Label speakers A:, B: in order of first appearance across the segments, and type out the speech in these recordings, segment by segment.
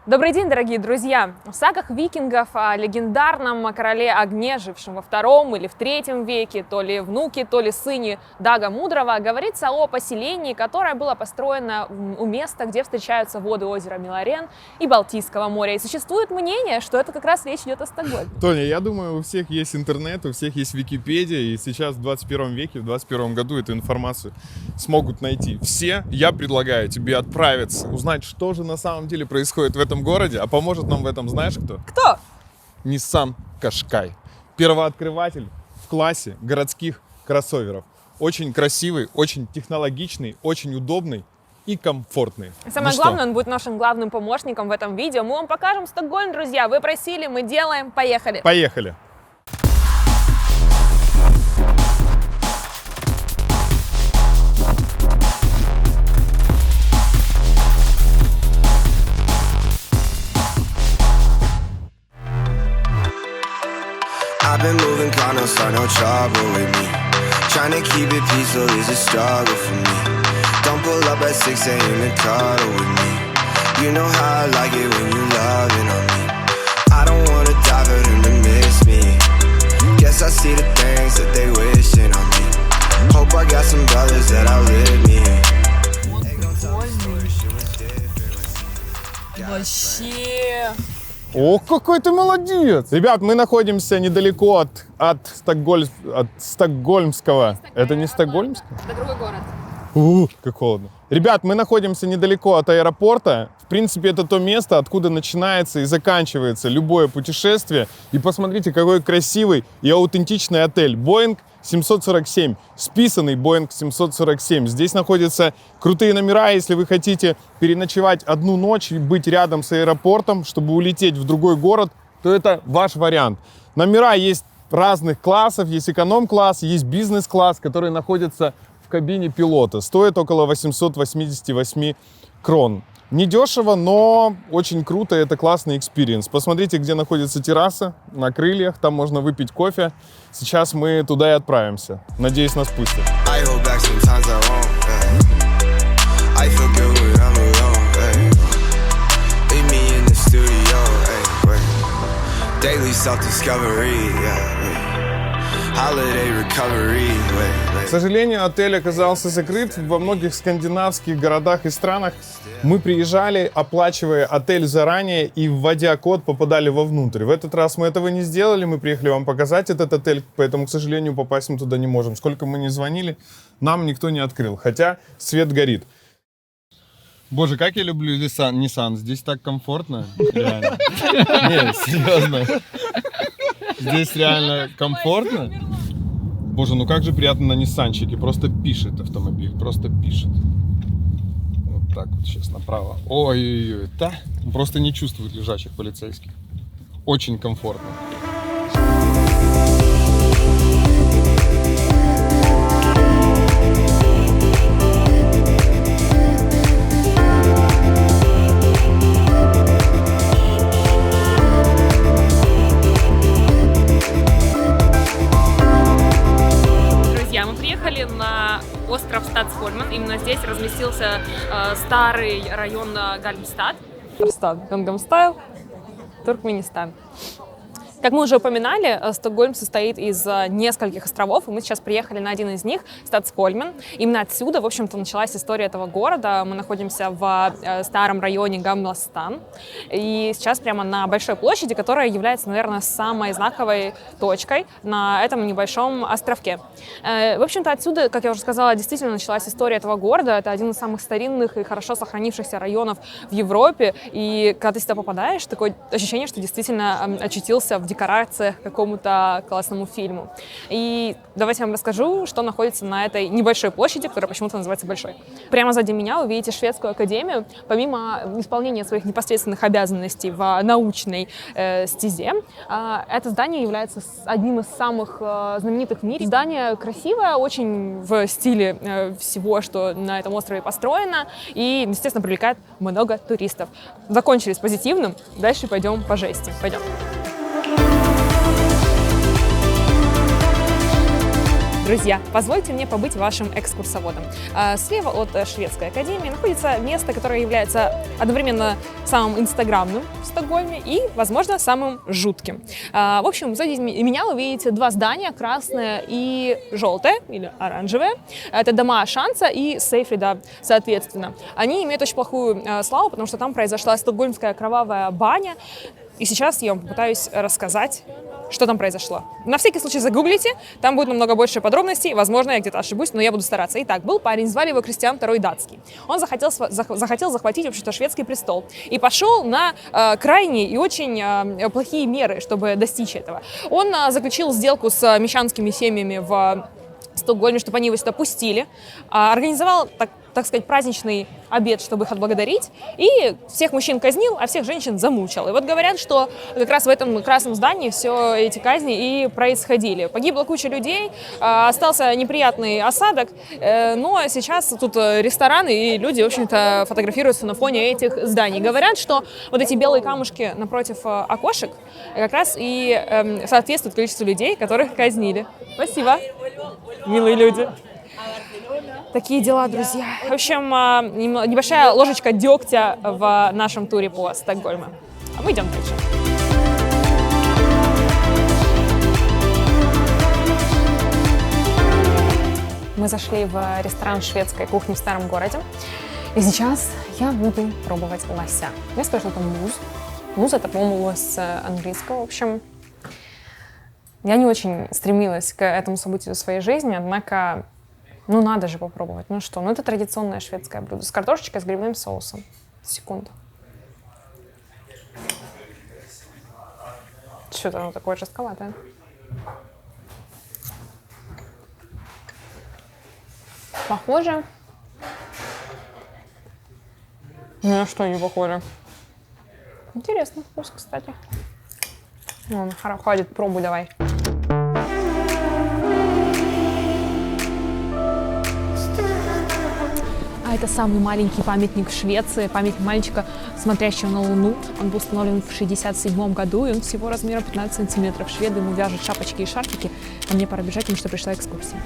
A: Добрый день, дорогие друзья! В сагах викингов о легендарном короле Огне, жившем во II или в III веке, то ли внуке, то ли сыне Дага Мудрого, говорится о поселении, которое было построено у места, где встречаются воды озера Миларен и Балтийского моря. И существует мнение, что это как раз речь идет о Стокгольме.
B: Тоня, я думаю, у всех есть интернет, у всех есть Википедия, и сейчас в 21 веке, в 21 году эту информацию смогут найти все. Я предлагаю тебе отправиться, узнать, что же на самом деле происходит в этом городе, а поможет нам в этом знаешь кто?
A: Кто?
B: Nissan Qashqai. Первооткрыватель в классе городских кроссоверов. Очень красивый, очень технологичный, очень удобный и комфортный.
A: Самое главное, он будет нашим главным помощником в этом видео. Мы вам покажем Стокгольм, друзья. Вы просили, мы делаем. Поехали!
B: Поехали!
C: I've been moving, kind of start no trouble with me. Trying to keep it peaceful is a struggle for me. Don't pull up at 6 a.m. and cuddle with me. You know how I like it when you loving on me. I don't wanna die for them to miss me. Guess I see the things that they wishing on me. Hope I got some brothers that outlive me.
A: Вообще...
B: О, какой ты молодец! Ребят, мы находимся недалеко от Стокгольмского. Это не Стокгольмское?
A: Это другой город.
B: Как холодно. Ребят, мы находимся недалеко от аэропорта. В принципе, это то место, откуда начинается и заканчивается любое путешествие. И посмотрите, какой красивый и аутентичный отель. Boeing 747, списанный Boeing 747. Здесь находятся крутые номера, если вы хотите переночевать одну ночь и быть рядом с аэропортом, чтобы улететь в другой город, то это ваш вариант. Номера есть разных классов, есть эконом-класс, есть бизнес-класс, который находится в кабине пилота. Стоит около 888 крон. Недешево, но очень круто, это классный экспириенс. Посмотрите, где находится терраса, на крыльях, там можно выпить кофе. Сейчас мы туда и отправимся. Надеюсь, нас пустят. К сожалению, отель оказался закрыт во многих скандинавских городах и странах. Мы приезжали, оплачивая отель заранее и, вводя код, попадали вовнутрь. В этот раз мы этого не сделали, мы приехали вам показать этот отель, поэтому, к сожалению, попасть мы туда не можем. Сколько мы ни звонили, нам никто не открыл, хотя свет горит. Боже, как я люблю Nissan, здесь так комфортно, реально. Нет, серьезно. Здесь реально комфортно. Боже, ну как же приятно на Ниссанчике. Просто пишет автомобиль, просто пишет. Вот так вот сейчас направо. Ой-ой-ой, да. Просто не чувствует лежачих полицейских. Очень комфортно.
A: На остров Стокгольм. Именно здесь разместился старый район Гальмстад. Гангам Стайл, Туркменистан. Как мы уже упоминали, Стокгольм состоит из нескольких островов, и мы сейчас приехали на один из них, Стокгольм. Именно отсюда, в общем-то, началась история этого города. Мы находимся в старом районе Гамластан, и сейчас прямо на большой площади, которая является, наверное, самой знаковой точкой на этом небольшом островке. В общем-то, отсюда, как я уже сказала, действительно началась история этого города. Это один из самых старинных и хорошо сохранившихся районов в Европе, и когда ты сюда попадаешь, такое ощущение, что действительно очутился в декорациях к какому-то классному фильму. И давайте я вам расскажу, что находится на этой небольшой площади, которая почему-то называется Большой. Прямо сзади меня вы видите шведскую академию. Помимо исполнения своих непосредственных обязанностей в научной стезе, это здание является одним из самых знаменитых в мире. Здание красивое, очень в стиле всего, что на этом острове построено, и, естественно, привлекает много туристов. Закончили с позитивным, дальше пойдем по жести. Пойдем. Друзья, позвольте мне побыть вашим экскурсоводом. Слева от Шведской академии находится место, которое является одновременно самым инстаграмным в Стокгольме и, возможно, самым жутким. В общем, сзади меня вы видите два здания, красное и желтое, или оранжевое. Это дома Шанса и Сейфрида, соответственно. Они имеют очень плохую славу, потому что там произошла стокгольмская кровавая баня. И сейчас я вам попытаюсь рассказать, что там произошло. На всякий случай загуглите, там будет намного больше подробностей. Возможно, я где-то ошибусь, но я буду стараться. Итак, был парень, звали его Кристиан II Датский. Он захотел захватить, вообще-то, шведский престол и пошел на крайние и очень плохие меры, чтобы достичь этого. Он заключил сделку с мещанскими семьями в Стокгольме, чтобы они его сюда пустили, организовал, так сказать, праздничный обед, чтобы их отблагодарить, и всех мужчин казнил, а всех женщин замучил. И вот говорят, что как раз в этом красном здании все эти казни и происходили. Погибла куча людей, остался неприятный осадок, но сейчас тут рестораны, и люди, в общем-то, фотографируются на фоне этих зданий. Говорят, что вот эти белые камушки напротив окошек как раз и соответствуют количеству людей, которых казнили. Спасибо, милые люди. Такие дела, друзья. В общем, небольшая ложечка дегтя в нашем туре по Стокгольму. А мы идем дальше. Мы зашли в ресторан шведской кухни в старом городе. И сейчас я буду пробовать лося. Я скажу, что это муз. Муз — это, по-моему, лось английского. В общем, я не очень стремилась к этому событию в своей жизни, однако... Ну, надо же попробовать. Ну что, это традиционное шведское блюдо с картошечкой, с грибным соусом. Секунду. Что-то оно такое жестковатое. Похоже? Ни на что не похоже. Интересный вкус, кстати. Хватит, пробуй давай. Это самый маленький памятник в Швеции, памятник мальчика, смотрящего на Луну. Он был установлен в 1967 году, и он всего размера 15 сантиметров. Шведы ему вяжут шапочки и шарфики, а мне пора бежать, потому что пришла экскурсия.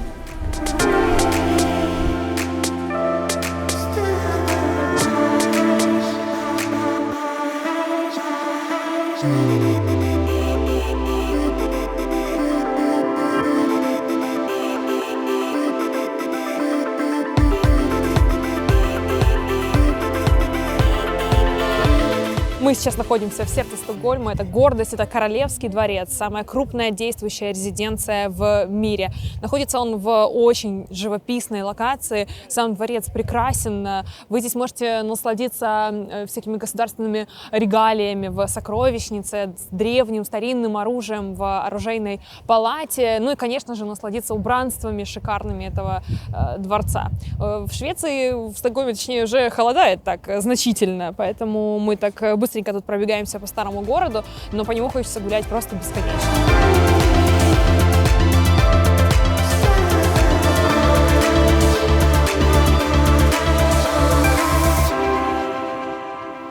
A: Мы сейчас находимся в сердце Стокгольма. Это гордость, это Королевский дворец, самая крупная действующая резиденция в мире. Находится он в очень живописной локации. Сам дворец прекрасен. Вы здесь можете насладиться всякими государственными регалиями в сокровищнице, с древним старинным оружием в оружейной палате. Ну и, конечно же, насладиться убранствами шикарными этого дворца. В Швеции, в Стокгольме, точнее, уже холодает так значительно, поэтому мы так быстренько тут пробегаемся по старому городу, но по нему хочется гулять просто бесконечно.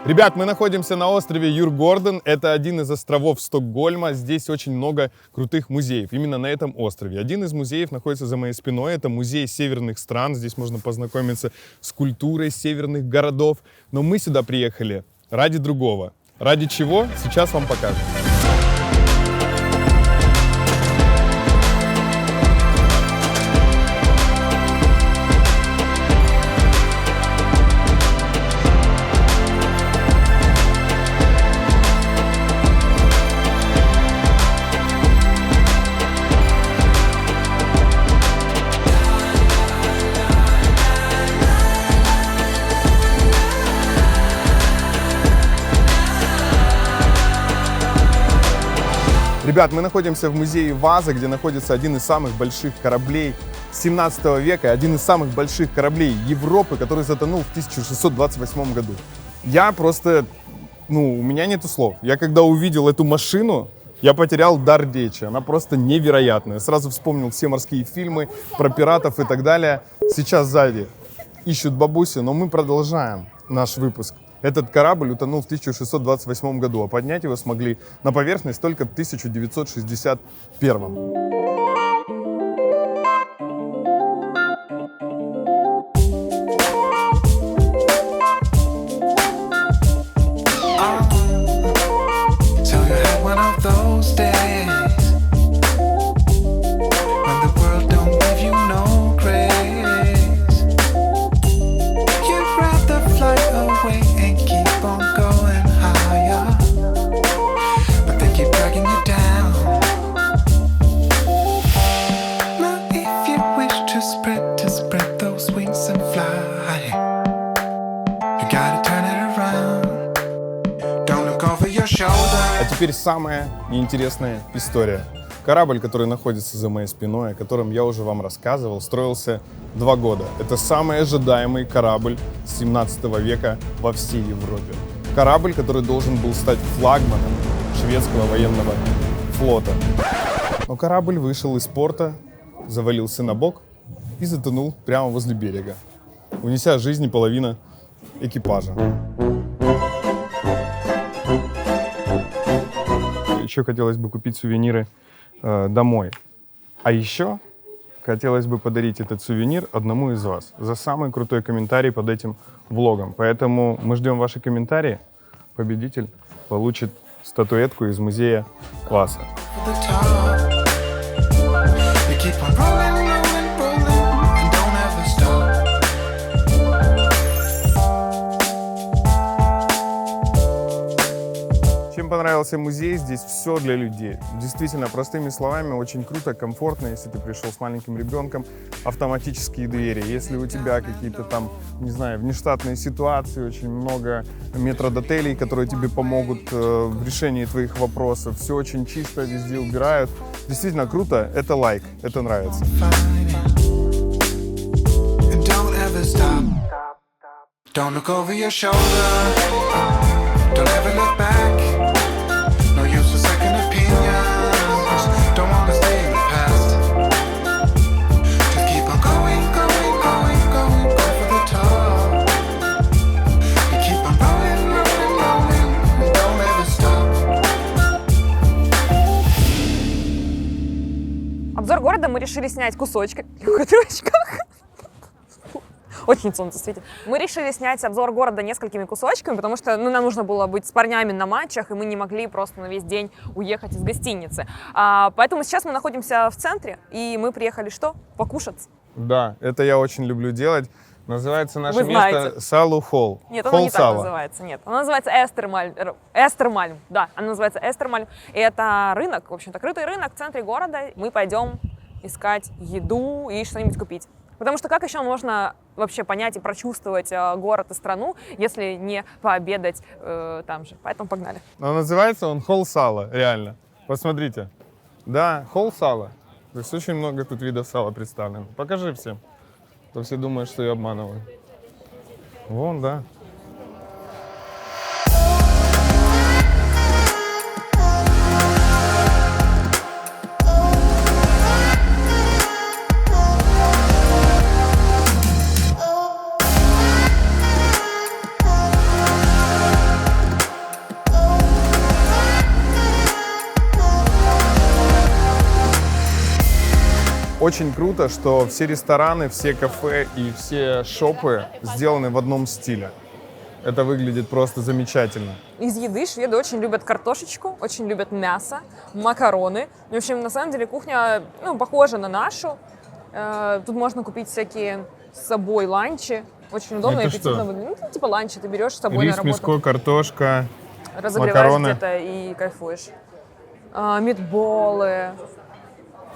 B: Ребят, мы находимся на острове Юргорден. Это один из островов Стокгольма. Здесь очень много крутых музеев. Именно на этом острове. Один из музеев находится за моей спиной. Это музей северных стран. Здесь можно познакомиться с культурой северных городов. Но мы сюда приехали ради другого. Ради чего? Сейчас вам покажу. Ребят, мы находимся в музее Ваза, где находится один из самых больших кораблей 17 века, один из самых больших кораблей Европы, который затонул в 1628 году. Я просто, у меня нету слов. Я когда увидел эту машину, я потерял дар речи. Она просто невероятная. Сразу вспомнил все морские фильмы про пиратов и так далее. Сейчас сзади ищут бабуси, но мы продолжаем наш выпуск. Этот корабль утонул в 1628 году, а поднять его смогли на поверхность только в 1961. теперь самая неинтересная история. Корабль, который находится за моей спиной, о котором я уже вам рассказывал, строился 2 года. Это самый ожидаемый корабль 17 века во всей Европе. Корабль, который должен был стать флагманом шведского военного флота. Но корабль вышел из порта, завалился на бок и затонул прямо возле берега, унеся жизни половины экипажа. Еще хотелось бы купить сувениры домой. А еще хотелось бы подарить этот сувенир одному из вас за самый крутой комментарий под этим влогом. Поэтому мы ждем ваши комментарии. Победитель получит статуэтку из музея класса. Чем понравился музей? Здесь все для людей. Действительно, простыми словами, очень круто, комфортно, если ты пришел с маленьким ребенком, автоматические двери. Если у тебя какие-то там, не знаю, внештатные ситуации, очень много метрдотелей, которые тебе помогут в решении твоих вопросов. Все очень чисто, везде убирают. Действительно круто, это лайк, это нравится. Don't look over your shoulder. Don't ever look back. No use for second opinions. Don't wanna stay in the past. Just keep on going, going, going, going, go for the top. You keep on rolling, rolling, rolling, and don't ever stop.
A: Обзор города мы решили снять кусочками. В кусочках. Очень солнце светит. Мы решили снять обзор города несколькими кусочками, потому что нам нужно было быть с парнями на матчах, и мы не могли просто на весь день уехать из гостиницы. Поэтому сейчас мы находимся в центре, и мы приехали что? Покушать. Да, это я очень люблю делать. Называется наше место Салу Холл. Нет, оно не так называется. Нет, оно называется Эстермальм. Да, оно называется Эстермальм. И это рынок, в общем-то, крытый рынок в центре города. Мы пойдем искать еду и что-нибудь купить. Потому что как еще можно вообще понять и прочувствовать город и страну, если не пообедать там же? Поэтому погнали. Но называется он Холл Сала, реально. Посмотрите. Да, Холл Сала. То есть очень много тут видов сала представлено. Покажи всем. То все думают, что я обманываю. Вон, да. Очень круто, что все рестораны, все кафе и все шопы сделаны в одном стиле. Это выглядит просто замечательно. Из еды шведы очень любят картошечку, очень любят мясо, макароны. В общем, на самом деле кухня похожа на нашу. Тут можно купить всякие с собой ланчи. Очень удобно и аппетитно выглядит. Ну, типа ланчи ты берешь с собой на работу. Рис, мяско, картошка, разогреваешь макароны. Где-то и кайфуешь. Митболы.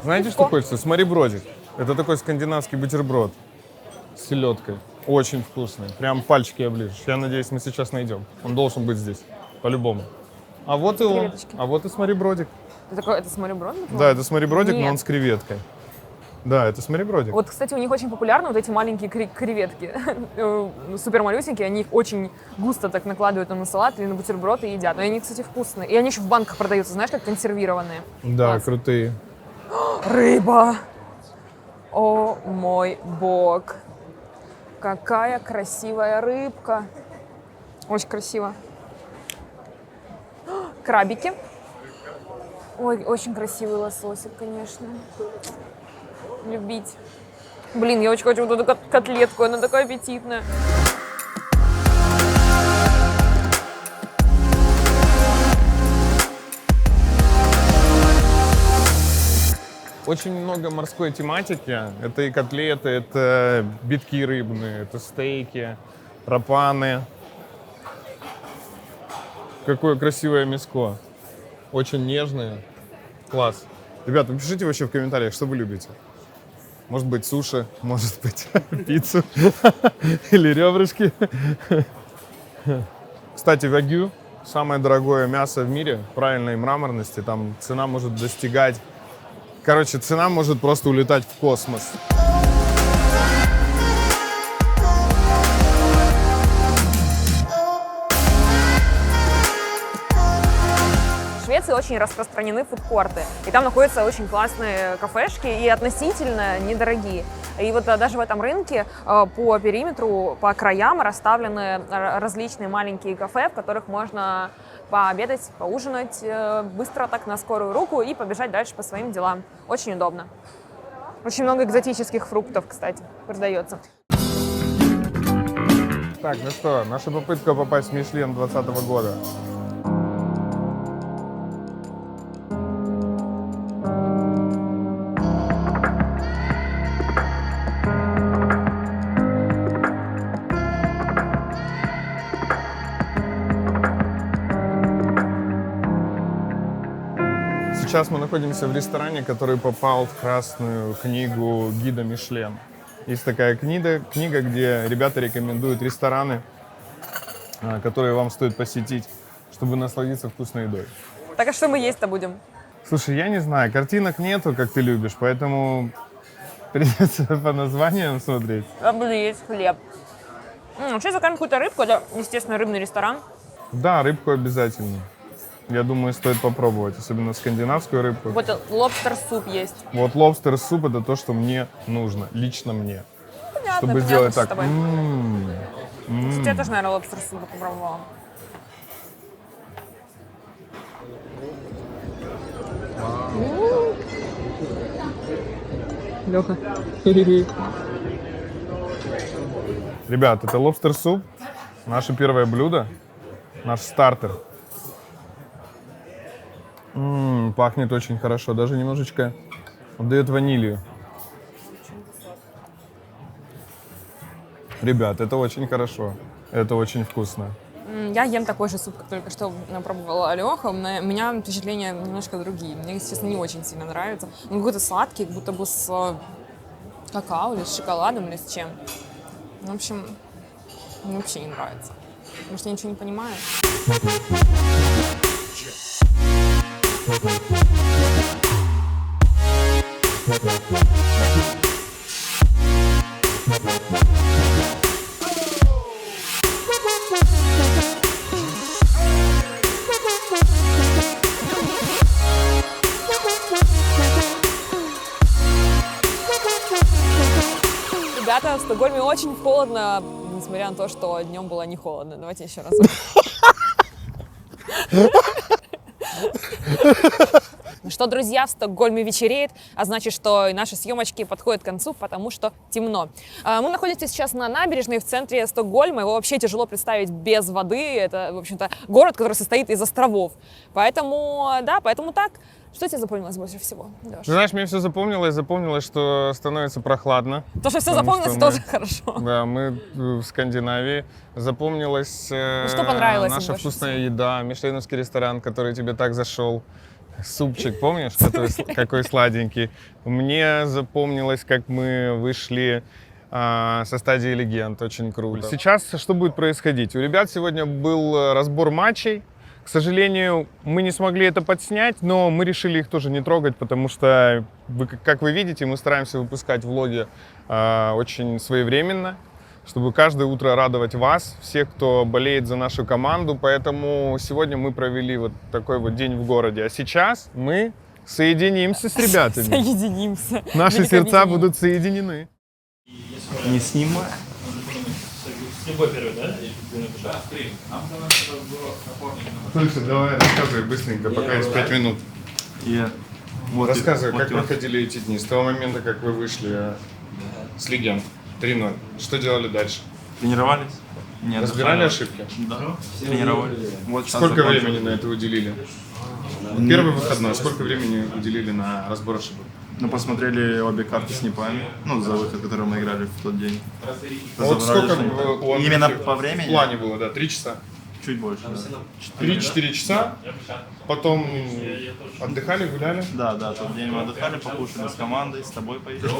A: Знаете, что хочется? Сморебродик. Это такой скандинавский бутерброд с селедкой. Очень вкусный. Прям пальчики оближешь. Я надеюсь, мы сейчас найдем. Он должен быть здесь. По-любому. А вот и он. А вот и сморебродик. Это сморебродик? Да, это сморебродик, но он с креветкой. Да, это сморебродик. Вот, кстати, у них очень популярны вот эти маленькие креветки. Супер малюсенькие. Они их очень густо так накладывают на салат или на бутерброд и едят. Но они, кстати, вкусные. И они еще в банках продаются, знаешь, как консервированные. Да, класс. Крутые. Рыба! О мой бог! Какая красивая рыбка! Очень красиво. Крабики. Ой, очень красивый лососик, конечно. Любить. Блин, я очень хочу вот эту котлетку, она такая аппетитная. Очень много морской тематики. Это и котлеты, это битки рыбные, это стейки, рапаны. Какое красивое мяско. Очень нежное. Класс. Ребята, напишите вообще в комментариях, что вы любите. Может быть, суши, может быть, пиццу или ребрышки. Кстати, вагю
B: самое дорогое мясо в мире, правильной мраморности. Там цена может достигать... Короче, цена может просто улетать в космос.
A: В Швеции очень распространены фудкорты, и там находятся очень классные кафешки и относительно недорогие. И вот даже в этом рынке по периметру, по краям расставлены различные маленькие кафе, в которых можно пообедать, поужинать быстро так на скорую руку и побежать дальше по своим делам. Очень удобно. Очень много экзотических фруктов, кстати, продается.
B: Так, ну что, наша попытка попасть в Мишлен 2020 года. Сейчас мы находимся в ресторане, который попал в Красную книгу гида Мишлен. Есть такая книга, где ребята рекомендуют рестораны, которые вам стоит посетить, чтобы насладиться вкусной едой.
A: Так а что мы есть-то будем?
B: Слушай, я не знаю, картинок нету, как ты любишь, поэтому придется по названиям смотреть.
A: Я буду есть хлеб. Вообще закажем какую-то рыбку, это, естественно, рыбный ресторан.
B: Да, рыбку обязательно. Я думаю, стоит попробовать, особенно скандинавскую рыбку.
A: Вот лобстер-суп есть.
B: Вот лобстер-суп — это то, что мне нужно, лично мне.
A: Понятно,
B: Чтобы
A: понятно,
B: сделать
A: что с
B: так.
A: тобой. Кстати, я тоже, наверное, лобстер-суп попробовала. Лёха.
B: Ребят, это лобстер-суп, наше первое блюдо, наш стартер. Пахнет очень хорошо, даже немножечко отдает ванилью. Ребят, это очень хорошо, это очень вкусно.
A: Я ем такой же суп, как только что пробовала Алёха. У меня впечатления немножко другие. Мне, если честно, не очень сильно нравится. Он какой-то сладкий, как будто бы с какао или с шоколадом или с чем. В общем, мне вообще не нравится. Потому что я ничего не понимаю. Ребята, в Стокгольме очень холодно, несмотря на то, что днем было не холодно. Давайте еще раз. Ну что, друзья, в Стокгольме вечереет, а значит, что и наши съемочки подходят к концу, потому что темно. Мы находимся сейчас на набережной в центре Стокгольма. Его вообще тяжело представить без воды. Это, в общем-то, город, который состоит из островов. Поэтому, да, поэтому так. Что тебе запомнилось больше всего, Лёш?
B: Ты знаешь, мне все запомнилось, что становится прохладно.
A: То, что все запомнилось, тоже хорошо.
B: Да, мы в Скандинавии. Запомнилась
A: что понравилось
B: наша
A: больше
B: вкусная
A: всего?
B: еда, мишленовский ресторан, который тебе так зашел. Супчик, помнишь, какой сладенький? Мне запомнилось, как мы вышли со стадии легенд, очень круто. Сейчас что будет происходить? У ребят сегодня был разбор матчей. К сожалению, мы не смогли это подснять, но мы решили их тоже не трогать, потому что, как вы видите, мы стараемся выпускать влоги очень своевременно, чтобы каждое утро радовать вас, всех, кто болеет за нашу команду. Поэтому сегодня мы провели вот такой вот день в городе. А сейчас мы соединимся с ребятами.
A: Соединимся.
B: Наши сердца будут соединены.
D: Не снимай.
E: Любой первый, да?
B: Слушай, давай рассказывай быстренько, пока есть 5 минут.
D: Вот
B: Рассказывай,
D: вот
B: как проходили эти дни, с того момента, как вы вышли с легенд 3-0. Что делали дальше?
D: Тренировались. Не
B: Разбирали
D: отдыхали.
B: ошибки?
D: Да. Тренировались. Вот сейчас
B: Сколько
D: закончили.
B: времени на это уделили? Первый выходной, сколько времени уделили на разбор ошибок?
D: Ну, посмотрели обе карты с НИПами, ну, за выход, который мы играли в тот день.
B: Вот
D: Разобрали,
B: сколько
D: что
B: у
D: именно
B: Андрюхи
D: по
B: в
D: времени?
B: плане было, да, 3 часа?
D: Чуть больше, да.
B: 3-4 часа, потом отдыхали, гуляли.
D: Да, тот день мы отдыхали, покушали с командой, с тобой поехали.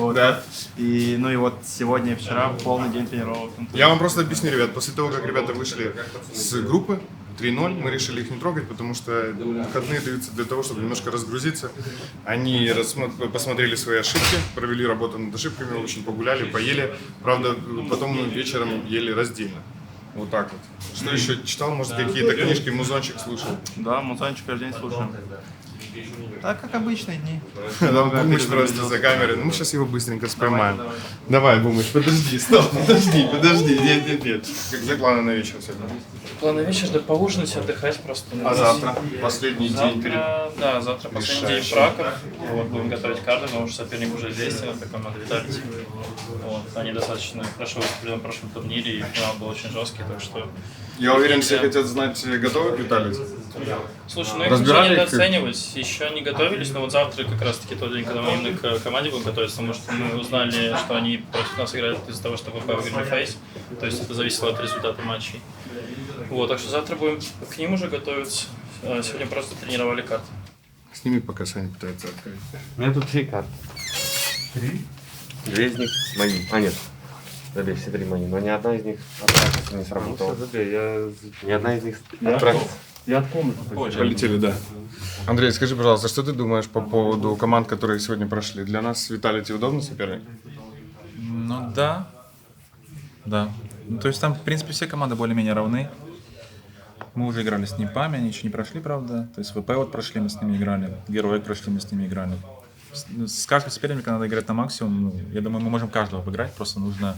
D: Вот.
B: Да.
D: И, ну и вот сегодня и вчера полный день тренировок.
B: Я вам просто объясню, ребят, после того, как ребята вышли с группы 3-0, мы решили их не трогать, потому что выходные даются для того, чтобы немножко разгрузиться. Они посмотрели свои ошибки, провели работу над ошибками, очень погуляли, поели. Правда, потом мы вечером ели раздельно. Вот так вот. Что еще читал, может, какие-то книжки, музончик слушал?
D: Да, музончик каждый день слушаем. Так, как обычные дни.
B: Там Бумыч просто за камерой. Ну, мы сейчас его быстренько споймаем. Давай, Бумыч, подожди, стоп, подожди. Нет. Как за планы на вечер сегодня?
E: План на вечер, да поужинать, отдыхать просто.
B: А завтра? Последний день перед...
E: Да, завтра последний день Прака. Вот, будем готовить карты, потому что соперник уже известен, это команда Виталити. Вот, они достаточно хорошо выступили на прошлом турнире, и финал был очень жесткий, так что...
B: Я уверен, все хотят знать, готовы к Виталию?
E: Слушай, ну их нельзя недооценивать, еще не готовились, но вот завтра как раз таки тот день, когда мы именно к команде будем готовиться, потому что мы узнали, что они против нас играли из-за того, что ВП выиграли фейс, то есть это зависело от результата матчей. Вот, так что завтра будем к ним уже готовиться, сегодня просто тренировали карты.
B: Сними, пока Саня пытается открыть.
F: У меня тут 3 карты.
B: 3?
F: 2 из них мои. А нет, забей, все 3 мои, но ни одна из них отправиться не сработала. Ни одна из них отправиться.
E: Я от комнаты.
B: Полетели, да. Андрей, скажи, пожалуйста, что ты думаешь по поводу команд, которые сегодня прошли? Для нас Виталити удобный соперник?
G: Ну да. Да. Ну, то есть там, в принципе, все команды более-менее равны. Мы уже играли с Непами, они еще не прошли, правда. То есть ВП вот прошли, мы с ними играли. Героик прошли, мы с ними играли. С каждым соперником надо играть на максимум. Ну, я думаю, мы можем каждого обыграть, просто нужно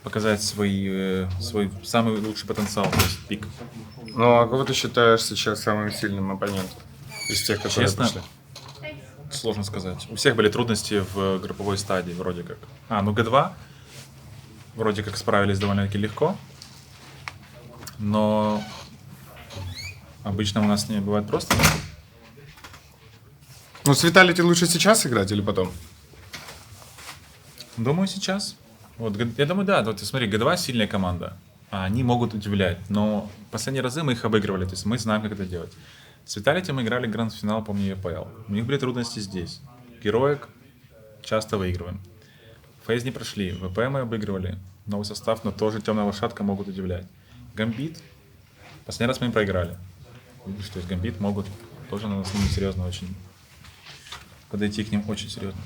G: показать свой самый лучший потенциал, то есть пик.
B: Ну, а кого ты считаешь сейчас самым сильным оппонентом из тех, которые
G: Честно?
B: прошли?
G: Сложно сказать. У всех были трудности в групповой стадии, вроде как. Ну Г2 вроде как справились довольно-таки легко. Но обычно у нас не бывает просто.
B: Ну, с Виталити лучше сейчас играть или потом?
G: Думаю, сейчас. Вот, я думаю, да. Вот смотри, Г2 сильная команда. Они могут удивлять. Но последние разы мы их обыгрывали. То есть мы знаем, как это делать. С Виталити мы играли гранд-финал, помню, ЕПЛ. У них были трудности здесь. Героик часто выигрываем. Фейз не прошли. ВП мы обыгрывали. Новый состав, но тоже темная лошадка могут удивлять. Гамбит. Последний раз мы им проиграли. Видишь, то есть Гамбит могут тоже на нас серьезно очень подойти к ним очень серьезно.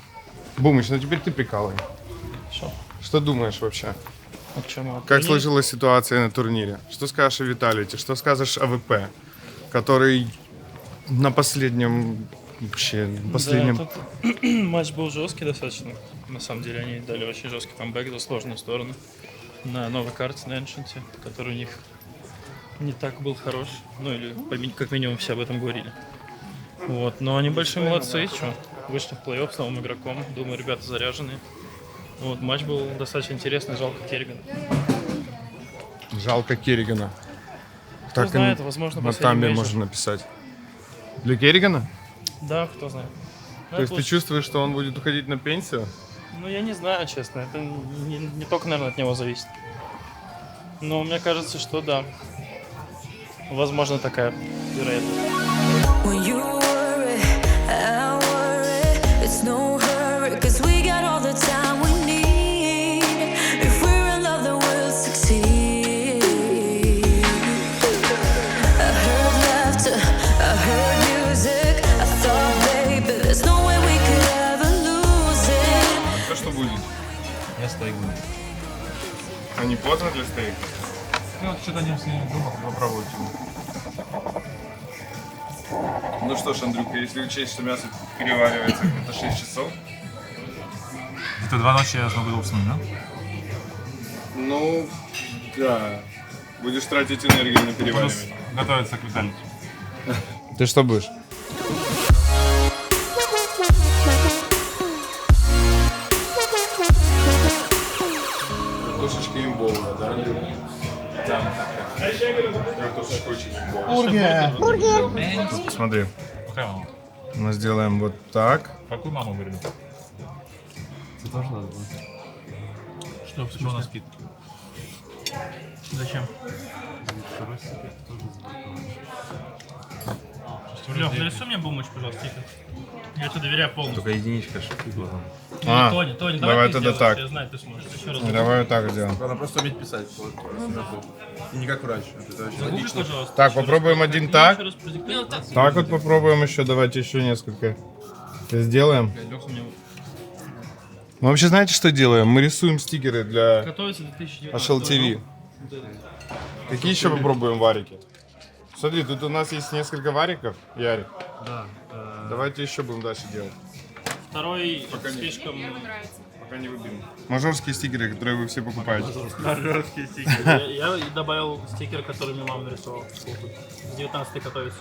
B: Бумыч, ну теперь ты прикалывай. Что думаешь вообще?
E: О чем?
B: Как сложилась ситуация на турнире? Что скажешь о Виталити? Что скажешь о ВП, который на последнем
E: Да, тут матч был жесткий достаточно. На самом деле они дали очень жесткий камбэк за сложную сторону на новой карте, на Эншенте, который у них не так был хорош. Ну или как минимум все об этом говорили. Вот. Но они большие молодцы, что вышли в плей-офф с новым игроком. Думаю, ребята заряженные. Вот, матч был достаточно интересный, жалко Керригана.
B: Жалко Керригана.
E: Кто
B: Так
E: знает, возможно,
B: на
E: последний
B: тамбе
E: мейджор.
B: можно написать. Для Керригана?
E: Да, кто знает.
B: То есть ты чувствуешь, что он будет уходить на пенсию?
E: Ну, я не знаю, честно. Это не только, наверное, от него зависит. Но мне кажется, что да. Возможно, такая вероятность.
H: When you worry, I worry. It's no hurry, 'cause we got all the time we need. If we're in love, then we'll succeed. I heard laughter, I heard music. I thought, baby, there's no way we could ever lose it.
B: А что будет?
G: Я стейк буду.
B: А не поздно для стейка?
G: Ну вот что-то не думал, попробовать его.
B: Ну что ж, Андрюха, если учесть, что мясо переваривается где-то 6 часов.
G: Это 2 ночи я смогу уснуть, да?
B: Ну, да. Будешь тратить энергию на переваривание.
G: Готовиться к Виталити.
B: Ты что будешь? Картошечка имбовая, да, Андрюха? Да. Картошечка очень имбовая. Бургер! Смотри, мы сделаем вот так.
G: Какую маму вырвет?
F: Это тоже надо было.
G: Что у нас кит?
E: Зачем?
F: Второй секрет тоже забыл.
E: Лёх, нарисуй мне бумочку, пожалуйста, стикер. Я тебе доверяю полностью.
F: Только единичка шипит.
E: Тони,
B: давай
E: ты
B: тогда
E: сделаешь,
B: так.
E: я знаю, ты сможешь. Еще раз.
B: Давай вот так сделаем.
D: Надо просто уметь писать. И не как раньше. Это очень
E: Загугли,
D: логично.
E: пожалуйста.
B: Так,
E: Еще раз.
B: попробуем один
E: Еще
B: так.
E: раз продиктуй.
B: Так вот попробуем еще, давайте еще несколько. Сделаем.
E: Лёха, мне
B: Мы вообще знаете, что делаем? Мы рисуем стикеры для
E: готовится 2019.
B: HL TV. Какие еще попробуем варики? Смотри, тут у нас есть несколько вариков, Ярик.
E: Да.
B: Давайте еще будем дальше делать.
E: Второй слишком...
B: Пока не выберем. Мажорские стикеры, которые вы все покупаете.
E: Мажорские стикеры. Я добавил стикер, который мне мама нарисовала. С 19-й готовится.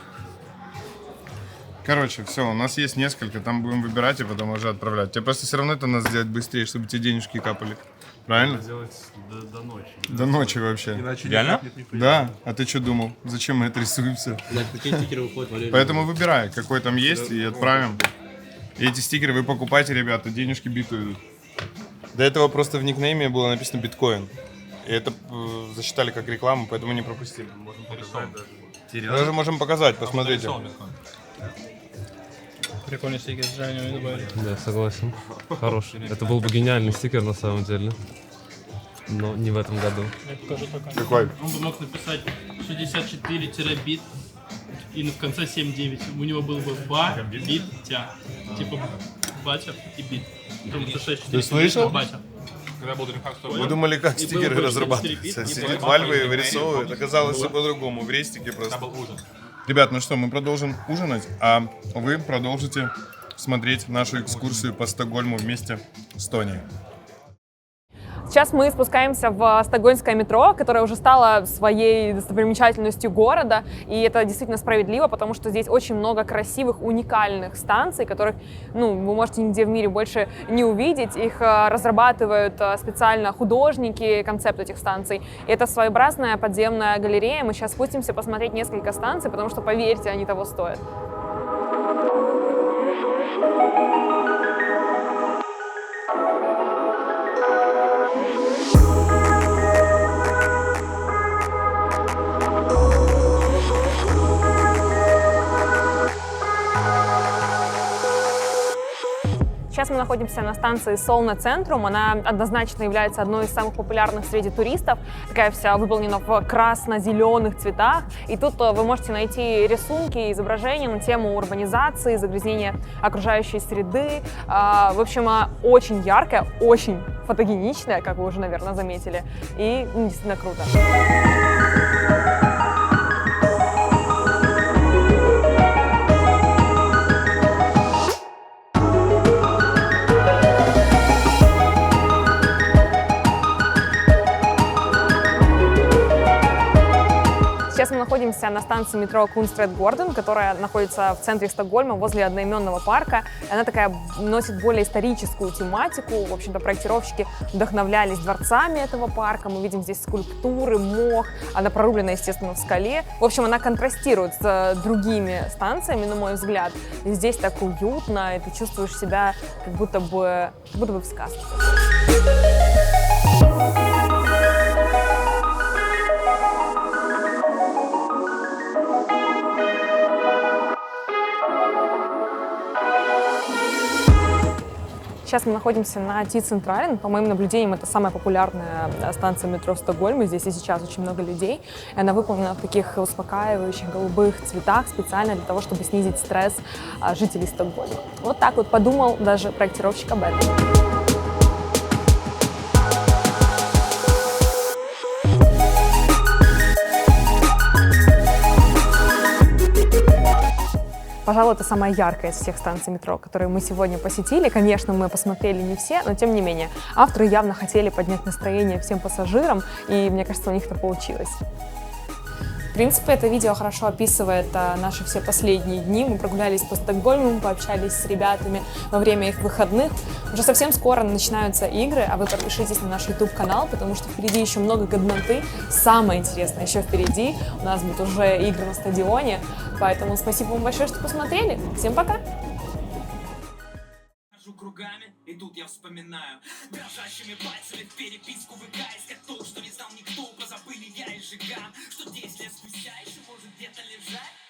B: Короче, все, у нас есть несколько, там будем выбирать и потом уже отправлять. Тебе просто все равно это надо сделать быстрее, чтобы тебе денежки капали. Правильно?
F: Сделать до ночи.
B: До ночи вообще.
D: Иначе
G: Реально?
B: Да, а ты что думал? Зачем мы это рисуем все?
F: Какие стикеры выходят, Валерий?
B: Поэтому выбирай, какой там есть, и отправим. И эти стикеры вы покупайте, ребята, денежки биту идут. До этого просто в никнейме было написано биткоин. И это засчитали как рекламу, поэтому не пропустили.
F: Можем показать даже.
B: Даже можем показать, посмотрите.
E: Прикольный стикер, жаль, не добавили.
I: Да, согласен. Хороший. Это был бы гениальный стикер на самом деле. Но не в этом году.
E: Я покажу только.
B: Какой?
E: Он бы мог написать 64-бит и в конце 7-9. У него был бы ба, бит, тя. Типа батя и бит. Потому что 6
B: Ты слышал?
E: батя.
G: Когда был DreamHack
B: Вы думали, как
E: И
B: стикеры
E: был бы
B: разрабатываются?
E: 4 бит, и
B: Сидит
E: был
B: Вальва и
G: бы
B: вырисовывает. Оказалось все по-другому. В рестике просто.
G: был ужин.
B: Ребят, ну что, мы продолжим ужинать, а вы продолжите смотреть нашу экскурсию по Стокгольму вместе с Тони.
A: Сейчас мы спускаемся в стокгольмское метро, которое уже стало своей достопримечательностью города, и это действительно справедливо, потому что здесь очень много красивых, уникальных станций, которых, вы можете нигде в мире больше не увидеть. Их разрабатывают специально художники, концепт этих станций. И это своеобразная подземная галерея. Мы сейчас спустимся посмотреть несколько станций, потому что, поверьте, они того стоят. Сейчас мы находимся на станции Солна Центрум. Она однозначно является одной из самых популярных среди туристов. Такая вся выполнена в красно-зеленых цветах. И тут вы можете найти рисунки, изображения на тему урбанизации, загрязнения окружающей среды. В общем, очень яркая, очень фотогеничная, как вы уже, наверное, заметили. И действительно круто. Сейчас мы находимся на станции метро Кунстрет-Горден, которая находится в центре Стокгольма, возле одноименного парка. Она такая носит более историческую тематику. В общем-то, проектировщики вдохновлялись дворцами этого парка. Мы видим здесь скульптуры, мох. Она прорублена, естественно, в скале. В общем, она контрастирует с другими станциями, на мой взгляд. И здесь так уютно, и ты чувствуешь себя как будто бы в сказке. Сейчас мы находимся на Ти-Централен. По моим наблюдениям, это самая популярная станция метро в Стокгольме. Здесь и сейчас очень много людей. И она выполнена в таких успокаивающих голубых цветах специально для того, чтобы снизить стресс жителей Стокгольма. Вот так вот подумал даже проектировщик об этом. Пожалуй, это самая яркая из всех станций метро, которые мы сегодня посетили. Конечно, мы посмотрели не все, но тем не менее. Авторы явно хотели поднять настроение всем пассажирам, и мне кажется, у них это получилось. В принципе, это видео хорошо описывает наши все последние дни. Мы прогулялись по Стокгольму, пообщались с ребятами во время их выходных. Уже совсем скоро начинаются игры, а вы подпишитесь на наш YouTube-канал, потому что впереди еще много годноты. Самое интересное еще впереди. У нас будут уже игры на стадионе. Поэтому спасибо вам большое, что посмотрели. Всем пока!
J: Кругами, и тут я вспоминаю дрожащими пальцами в переписку ВК искать то, что не знал никто. Позабыли я и Жиган, что 10 лет спустя еще может где-то лежать.